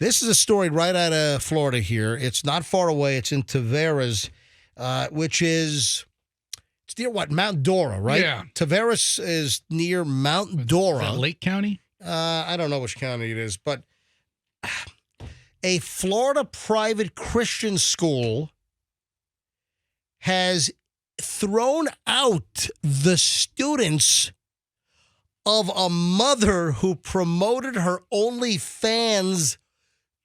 This is a story right out of Florida here. It's not far away. It's in Tavares, which is, it's near what? Mount Dora, right? Yeah. Tavares is near Mount Dora. Is that Lake County? I don't know which county it is, but a Florida private Christian school has thrown out the students of a mother who promoted her OnlyFans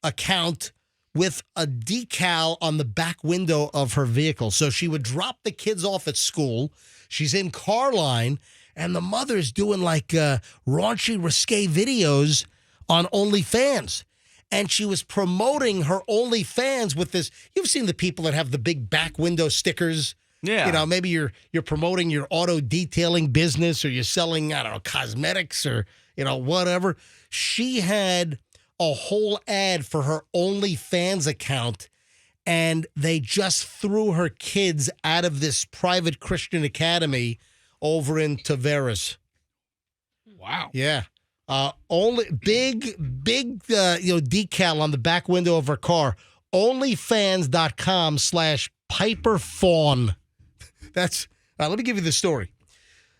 account with a decal on the back window of her vehicle. So she would drop the kids off at school. She's in car line, and the mother's doing like raunchy, risque videos on OnlyFans. And she was promoting her OnlyFans with this. You've seen the people that have the big back window stickers. Yeah. You know, maybe you're promoting your auto detailing business, or you're selling, I don't know, cosmetics or, whatever. She had a whole ad for her OnlyFans account, and they just threw her kids out of this private Christian academy over in Tavares. Wow. Yeah. Only big decal on the back window of her car. OnlyFans.com/PiperFawn. That's let me give you the story.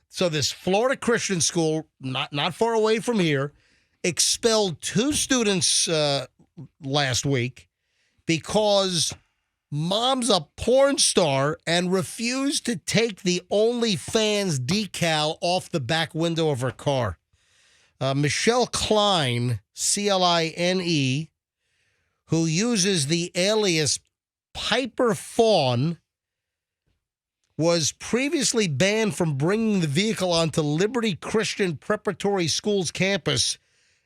So this Florida Christian school, not far away from here, expelled 2 students last week because mom's a porn star and refused to take the OnlyFans decal off the back window of her car. Michelle Klein, Cline, who uses the alias Piper Fawn, was previously banned from bringing the vehicle onto Liberty Christian Preparatory School's campus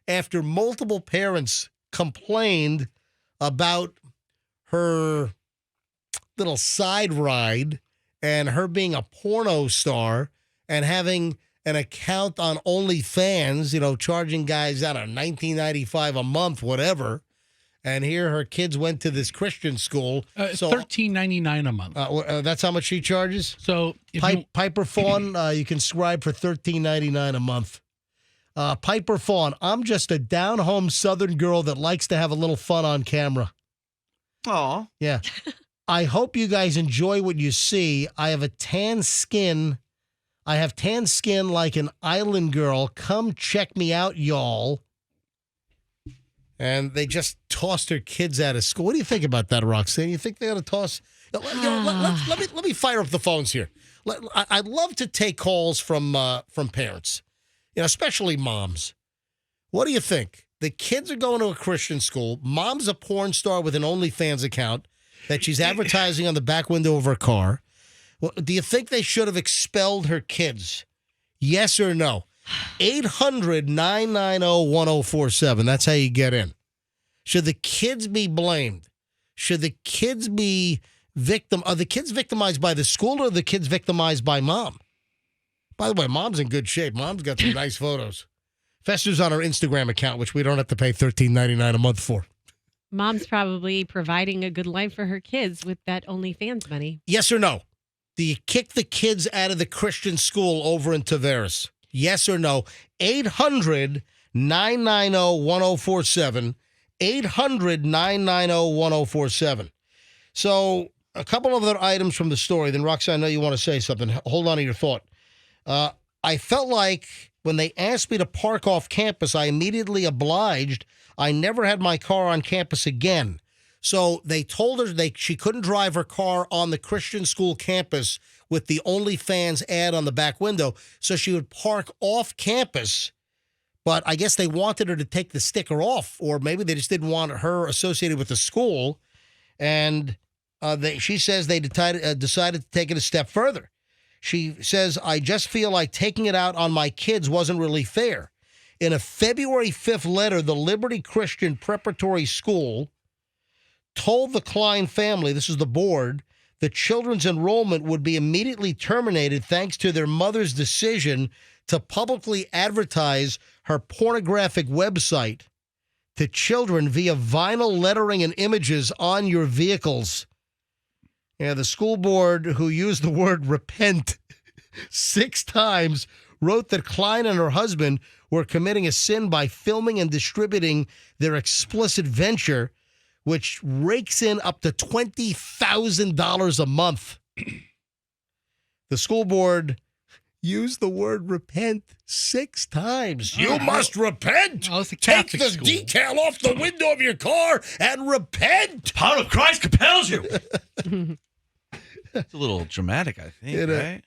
after multiple parents complained about her little side ride and her being a porno star and having an account on OnlyFans, charging guys, I don't know, $19.95 a month, whatever. And here her kids went to this Christian school. So $13.99 a month. That's how much she charges? So Piper Fawn, you can subscribe for $13.99 a month. Piper Fawn, I'm just a down-home Southern girl that likes to have a little fun on camera. Aw. Yeah. I hope you guys enjoy what you see. I have tan skin like an island girl. Come check me out, y'all. And they just tossed her kids out of school. What do you think about that, Roxanne? You think they ought to toss? Let me fire up the phones here. I'd love to take calls from parents, especially moms. What do you think? The kids are going to a Christian school. Mom's a porn star with an OnlyFans account that she's advertising on the back window of her car. Well, do you think they should have expelled her kids? Yes or no? 800-990-1047. That's how you get in. Should the kids be blamed? Should the kids be Are the kids victimized by the school, or are the kids victimized by mom? By the way, mom's in good shape. Mom's got some nice photos. Fester's on her Instagram account, which we don't have to pay $13.99 a month for. Mom's probably providing a good life for her kids with that OnlyFans money. Yes or no? Do you kick the kids out of the Christian school over in Tavares? Yes or no? 800-990-1047. 800-990-1047. So a couple of other items from the story. Then, Roxanne, I know you want to say something. Hold on to your thought. I felt like when they asked me to park off campus, I immediately obliged. I never had my car on campus again. So they told her she couldn't drive her car on the Christian school campus with the OnlyFans ad on the back window. So she would park off campus. But I guess they wanted her to take the sticker off, or maybe they just didn't want her associated with the school. And she says they decided to take it a step further. She says, I just feel like taking it out on my kids wasn't really fair. In a February 5th letter, the Liberty Christian Preparatory School told the Klein family, this is the board, the children's enrollment would be immediately terminated thanks to their mother's decision to publicly advertise her pornographic website to children via vinyl lettering and images on your vehicles. Yeah, the school board, who used the word repent 6 times, wrote that Klein and her husband were committing a sin by filming and distributing their explicit venture, which rakes in up to $20,000 a month. The school board used the word repent 6 times. You must repent. Oh, it's a Take Catholic the school. decal off the window of your car and repent. Power of Christ compels you. It's a little dramatic, I think, right?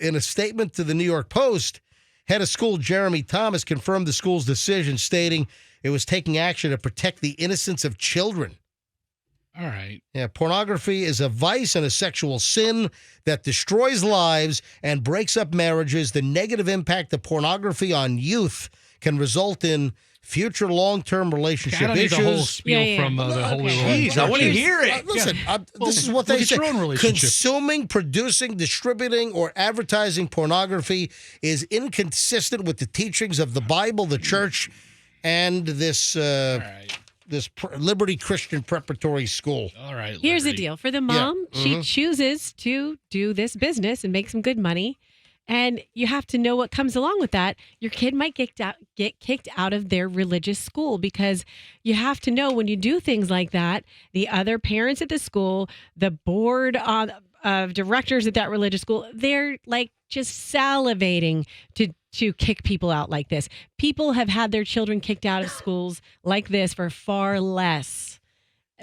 In a statement to the New York Post, head of school Jeremy Thomas confirmed the school's decision, stating it was taking action to protect the innocence of children. All right. Yeah, pornography is a vice and a sexual sin that destroys lives and breaks up marriages. The negative impact of pornography on youth can result in future long-term relationship I don't need the whole issues. spiel from the Holy Jeez, I want to hear it. Listen, this is what look they at say. your own relationship. Consuming, producing, distributing, or advertising pornography is inconsistent with the teachings of the Bible, the church, and this All right. Liberty Christian Preparatory School. All right. Here's the Liberty. deal. For the mom, she chooses to do this business and make some good money. And you have to know what comes along with that. Your kid might get kicked out of their religious school, because you have to know when you do things like that, the other parents at the school, the board of directors at that religious school, they're like just salivating to kick people out like this. People have had their children kicked out of schools like this for far less,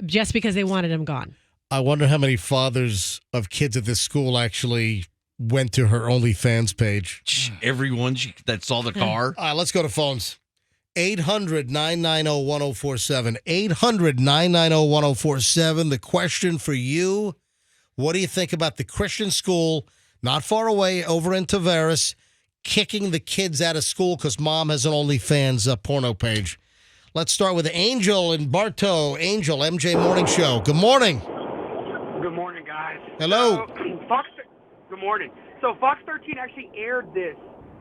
just because they wanted them gone. I wonder how many fathers of kids at this school actually went to her OnlyFans page. Everyone that saw the car. All right, let's go to phones. 800-990-1047. 800-990-1047. The question for you, what do you think about the Christian school not far away over in Tavares kicking the kids out of school because mom has an OnlyFans porno page? Let's start with Angel in Bartow. Angel, MJ Morning Show. Good morning. Good morning, guys. Hello. So, good morning. So Fox 13 actually aired this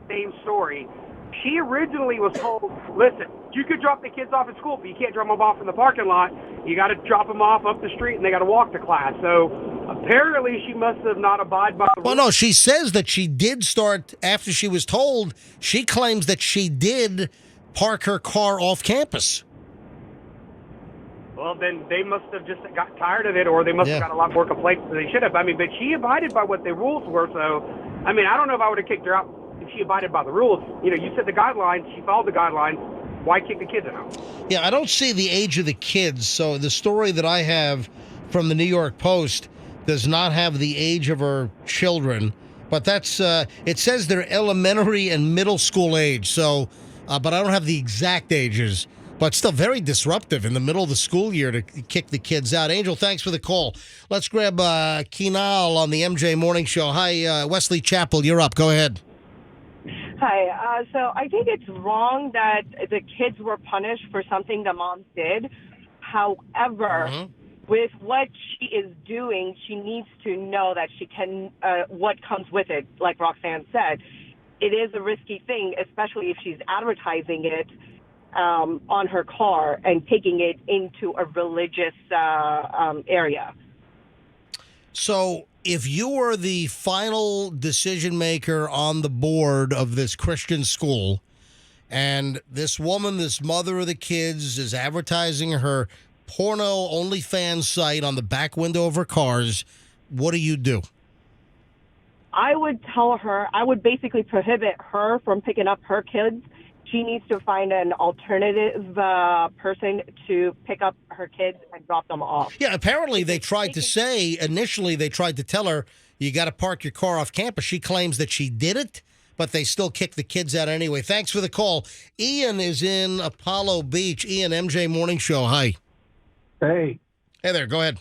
same story. She originally was told, listen, you could drop the kids off at school, but you can't drop them off in the parking lot. You got to drop them off up the street, and they got to walk to class. So apparently she must have not abided by the Well, no, she says that she did start after she was told. She claims that she did park her car off campus. Well, then they must have just got tired of it, or they must have got a lot more complaints than they should have. I mean, but she abided by what the rules were. So, I mean, I don't know if I would have kicked her out if she abided by the rules. You know, you said the guidelines. She followed the guidelines. Why kick the kids out? Yeah, I don't see the age of the kids. So the story that I have from the New York Post does not have the age of her children. But that's, it says they're elementary and middle school age. So, but I don't have the exact ages. But still very disruptive in the middle of the school year to kick the kids out. Angel, thanks for the call. Let's grab Keenal on the MJ Morning Show. Hi, Wesley Chappell, you're up. Go ahead. Hi. So I think it's wrong that the kids were punished for something the mom did. However, with what she is doing, she needs to know that she can, what comes with it, like Roxanne said. It is a risky thing, especially if she's advertising it on her car and taking it into a religious area. So if you were the final decision maker on the board of this Christian school, and this woman, this mother of the kids, is advertising her porno OnlyFans site on the back window of her cars, what do you do? I would tell her, I would basically prohibit her from picking up her kids. She needs to find an alternative person to pick up her kids and drop them off. Yeah, apparently they tried to say, initially they tried to tell her, you got to park your car off campus. She claims that she did it, but they still kicked the kids out anyway. Thanks for the call. Ian is in Apollo Beach. Ian, MJ Morning Show. Hi. Hey. Hey there, go ahead.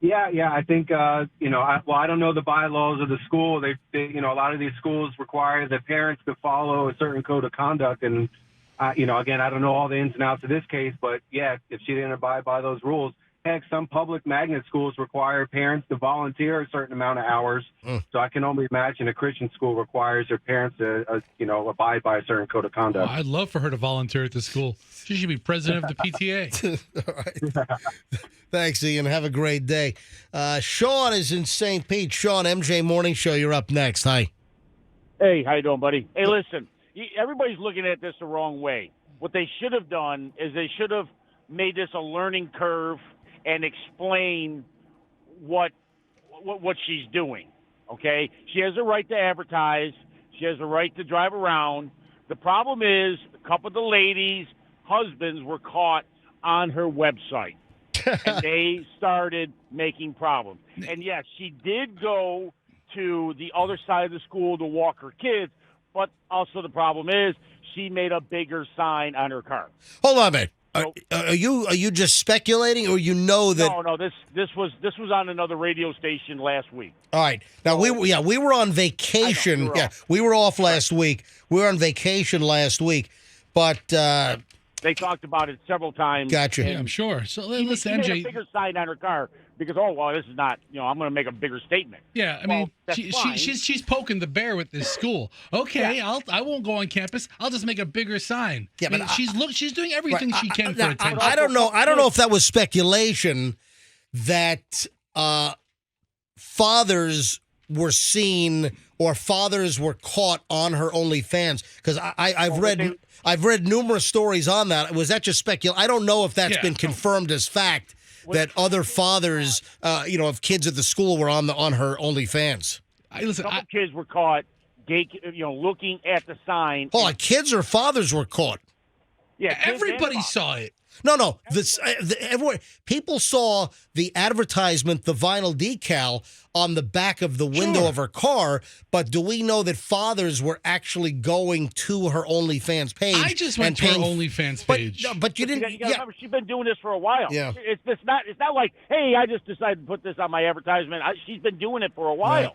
Yeah. I think, I don't know the bylaws of the school. They, a lot of these schools require that parents to follow a certain code of conduct. And, again, I don't know all the ins and outs of this case, but yeah, if she didn't abide by those rules, heck, some public magnet schools require parents to volunteer a certain amount of hours. So I can only imagine a Christian school requires their parents to, abide by a certain code of conduct. I'd love for her to volunteer at the school. She should be president of the PTA. All right. Thanks, Ian. Have a great day. Sean is in St. Pete. Sean, MJ Morning Show, you're up next. Hi. Hey, how you doing, buddy? Hey, listen, everybody's looking at this the wrong way. What they should have done is they should have made this a learning curve and explain what she's doing. Okay, she has a right to advertise. She has a right to drive around. The problem is a couple of the ladies' husbands were caught on her website, and they started making problems. And yes, she did go to the other side of the school to walk her kids, but also the problem is she made a bigger sign on her car. Hold on, man. Are you just speculating, or you know that? No. This was on another radio station last week. All right. Now we were on vacation. We were off last week. We were on vacation last week, but they talked about it several times. Gotcha. Yeah, I'm sure. So listen, she MJ. made a bigger sign on her car because this is not. I'm going to make a bigger statement. Yeah, I mean, she's poking the bear with this school. Okay, I won't go on campus. I'll just make a bigger sign. Yeah, but she's doing everything she can for attention. I don't know. I don't know if that was speculation that fathers were seen or fathers were caught on her OnlyFans, because I've read numerous stories on that. Was that just speculation? I don't know if that's been confirmed as fact. That other fathers, of kids at the school were on her OnlyFans. Some kids were caught, looking at the sign. Hold on, kids or fathers were caught? Yeah, everybody saw it. No. People saw the advertisement, the vinyl decal on the back of the window of her car, but do we know that fathers were actually going to her OnlyFans page? I just went to her OnlyFans page. But you didn't. You gotta remember, she's been doing this for a while. Yeah. It's not like, hey, I just decided to put this on my advertisement. She's been doing it for a while. Right.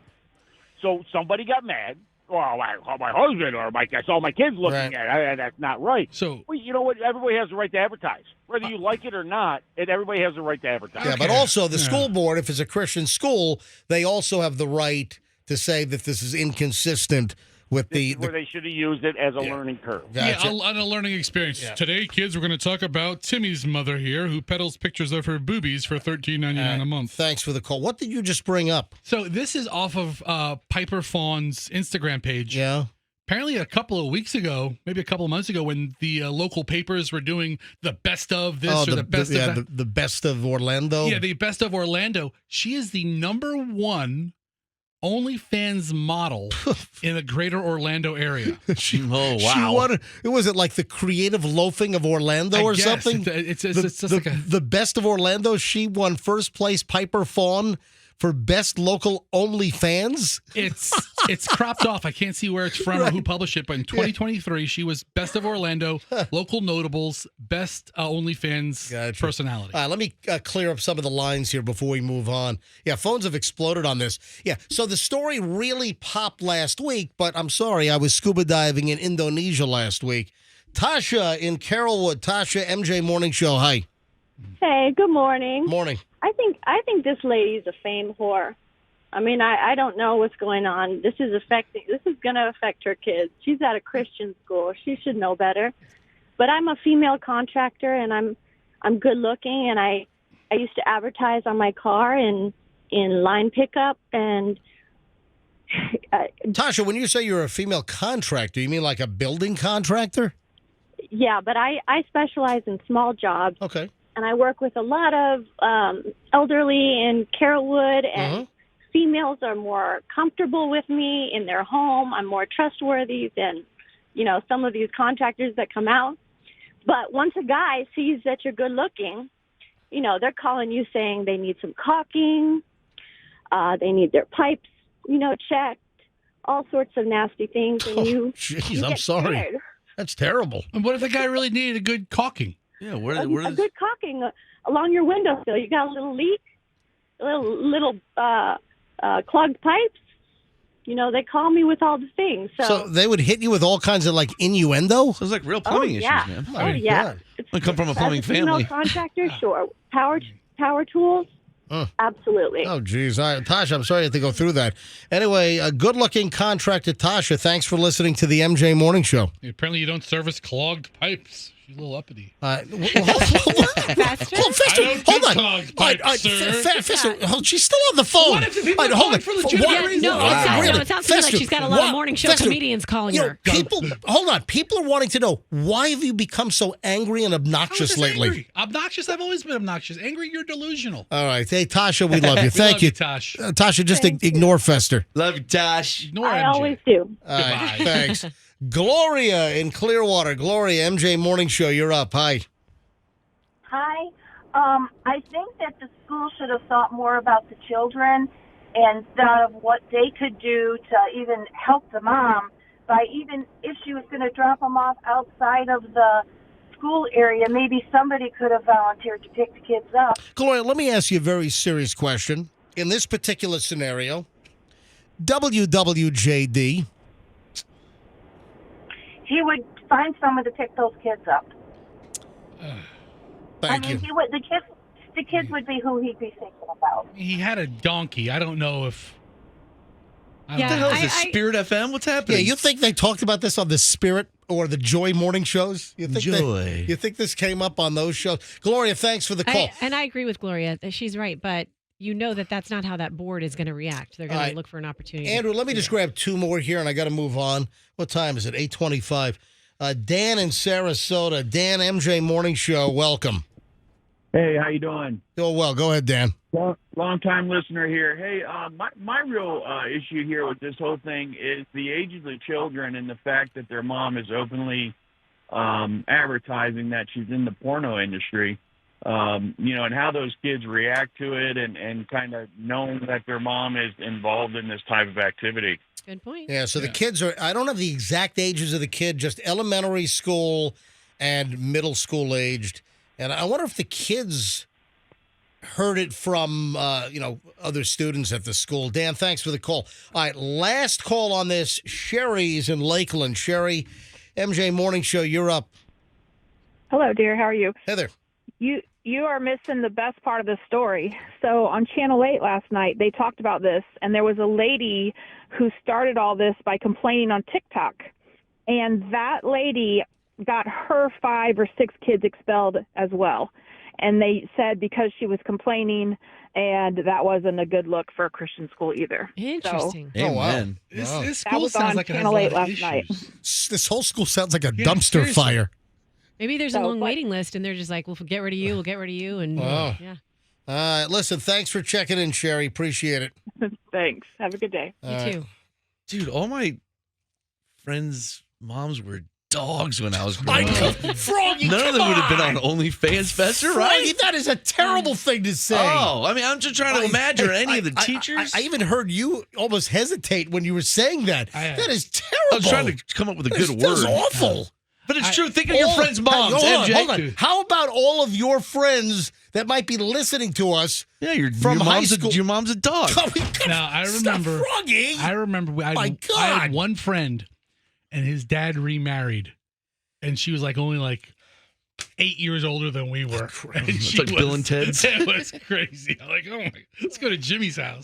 So somebody got mad. Well, I called my husband, or I saw my kids looking at it. That's not right. So, well, you know what? Everybody has the right to advertise. Whether you like it or not, everybody has the right to advertise. Yeah, but also the school board, if it's a Christian school, they also have the right to say that this is inconsistent with where they should have used it as a learning curve. Gotcha. Yeah, on a learning experience. Yeah. Today, kids, we're going to talk about Timmy's mother here, who peddles pictures of her boobies for $13.99 a month. Thanks for the call. What did you just bring up? So this is off of Piper Fawn's Instagram page. Yeah. Apparently a couple of weeks ago, maybe a couple of months ago, when the local papers were doing the best of this or the best of that. The best of Orlando. Yeah, the best of Orlando. She is the #1 OnlyFans model in the greater Orlando area. Was it like the creative loafing of Orlando or something? It's like the best of Orlando. She won first place Piper Fawn for best local OnlyFans. It's cropped off. I can't see where it's from or who published it, but in 2023, she was best of Orlando, local notables, best OnlyFans personality. Let me clear up some of the lines here before we move on. Yeah, phones have exploded on this. Yeah, so the story really popped last week, but I'm sorry, I was scuba diving in Indonesia last week. Tasha in Carrollwood. Tasha, MJ Morning Show. Hi. Hey, good morning. Morning. I think this lady's a fame whore. I mean, I don't know what's going on. This is going to affect her kids. She's at a Christian school. She should know better. But I'm a female contractor, and I'm good looking, and I used to advertise on my car in line pickup. And Tasha, when you say you're a female contractor, you mean like a building contractor? Yeah, but I specialize in small jobs. Okay. And I work with a lot of elderly in Carrollwood, and females are more comfortable with me in their home. I'm more trustworthy than, some of these contractors that come out. But once a guy sees that you're good looking, they're calling you saying they need some caulking, they need their pipes, checked, all sorts of nasty things. And jeez, I'm sorry. Scared. That's terrible. And what if the guy really needed a good caulking? Yeah, a good caulking along your windowsill. You got a little leak, little clogged pipes. They call me with all the things. So they would hit you with all kinds of like innuendo. Sounds like real plumbing issues, man. Yeah. I come from a plumbing family. Contractor, sure. Power tools. Absolutely. Oh, geez. Tasha, I'm sorry you have to go through that. Anyway, a good-looking contractor, Tasha. Thanks for listening to the MJ Morning Show. Apparently you don't service clogged pipes. She's a little uppity. Faster? Hold on. Fester, she's still on the phone. What if the people are calling for legitimate reasons? It sounds to me like she's got a lot of morning show comedians calling her. Hold on. People are wanting to know, why have you become so angry and obnoxious lately? Angry? Obnoxious? I've always been obnoxious. Angry, you're delusional. All right. Hey, Tasha, we love you. Thank you. Tosh. Tasha, just ignore Fester. Love you, Tosh. Ignore I MJ. always do. All right, thanks. Gloria in Clearwater. Gloria, MJ Morning Show, you're up. Hi. Hi. I think that the school should have thought more about the children and thought of what they could do to even help the mom by even if she was going to drop them off outside of the school area, maybe somebody could have volunteered to pick the kids up. Gloria, let me ask you a very serious question. In this particular scenario, WWJD. He would find someone to pick those kids up. Thank you. He would, the kids would be who he'd be thinking about. He had a donkey. I don't know if... What the hell is this, Spirit FM? What's happening? Yeah, you think they talked about this on the Spirit or the Joy morning shows? You think Joy. You think this came up on those shows? Gloria, thanks for the call. And I agree with Gloria that she's right, but you know that that's not how that board is going to react. They're going to look for an opportunity. Andrew, let me just grab two more here, and I got to move on. What time is it? 8:25. Dan in Sarasota. Dan, MJ Morning Show, welcome. Hey, how you doing? Doing well. Go ahead, Dan. Long-time listener here. Hey, my real issue here with this whole thing is the age of the children and the fact that their mom is openly advertising that she's in the porno industry. And how those kids react to it and kind of knowing that their mom is involved in this type of activity. Good point. Yeah, so the kids are, I don't have the exact ages of the kid, just elementary school and middle school aged. And I wonder if the kids heard it from, other students at the school. Dan, thanks for the call. All right, last call on this. Sherry's in Lakeland. Sherry, MJ Morning Show, you're up. Hello, dear. How are you? Hey there. You are missing the best part of the story. So on Channel 8 last night, they talked about this, and there was a lady who started all this by complaining on TikTok. And that lady got her 5 or 6 kids expelled as well. And they said because she was complaining, and that wasn't a good look for a Christian school either. Interesting. Oh, wow. This that school was sounds on like it has Channel a lot 8 of last issues. night. This whole school sounds like a Yeah, dumpster seriously. fire. Maybe there's a long waiting list, and they're just like, we'll get rid of you, we'll get rid of you. And Wow. yeah. Listen, thanks for checking in, Sherry. Appreciate it. Thanks. Have a good day. You too. Dude, all my friends' moms were dogs when I was growing up. Froggy, None of them would have been on OnlyFans, Fester, right? Froggy, that is a terrible thing to say. Oh, I mean, I'm just trying to imagine any of the teachers. I even heard you almost hesitate when you were saying that. That is terrible. I was trying to come up with a good word. That's awful. But it's true. Think of your friends' moms, MJ. Hold on. How about all of your friends that might be listening to us? Yeah, your high school. Your mom's a dog. Now, I remember. Froggy. I remember. I had one friend, and his dad remarried, and she was only 8 years older than we were. And It's like Bill and Ted's. It was crazy. I'm like, oh my, let's go to Jimmy's house.